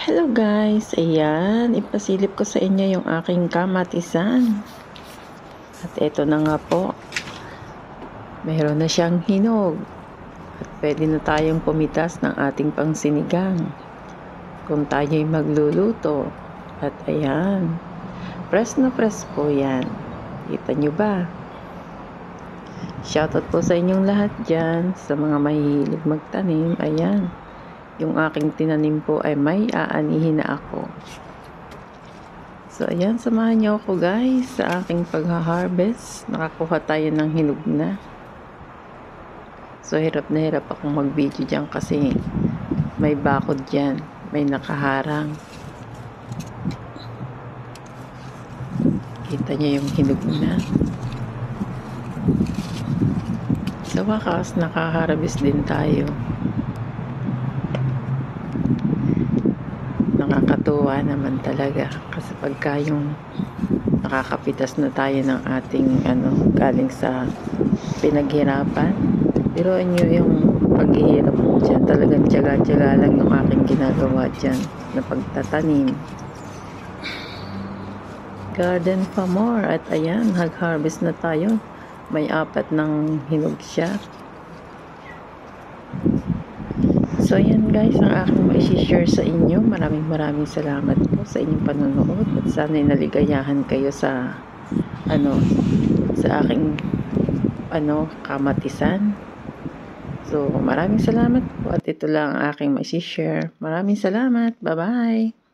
Hello guys, ayan, ipasilip ko sa inyo yung aking kamatisan. At eto na nga po, mayroon na siyang hinog. At pwede na tayong pumitas ng ating pangsinigang kung tayo'y magluluto. At ayan, press na press po yan. Kita nyo ba? Shoutout po sa inyong lahat dyan, sa mga mahihilig magtanim. Ayan. Yung aking tinanim po ay may aanihin na ako. So, ayan, samahan niyo ako guys sa aking pagha-harvest. Nakakuha tayo ng hinog na. So, hirap na hirap akong mag-video dyan kasi may bakod dyan. May nakaharang. Kita niyo yung hinog na. Sa wakas, nakaharvest din tayo. Nakakatuwa naman talaga kasi pagka yung nakakapitas na tayo ng ating galing sa pinaghirapan, pero nyo yung paghihirap mo dyan, talagang tiyaga-tiyaga lang yung aking ginagawa dyan na pagtatanim. Garden pa more. At ayan, nag-harvest na tayo, may 4 ng hinog siya. So, ayan guys, ang aking mai-share sa inyo. Maraming salamat po sa inyong panonood at sana'y naligayahan kayo sa sa aking kamatisan. So, maraming salamat po at ito lang ang aking mai-share. Maraming salamat. Bye-bye.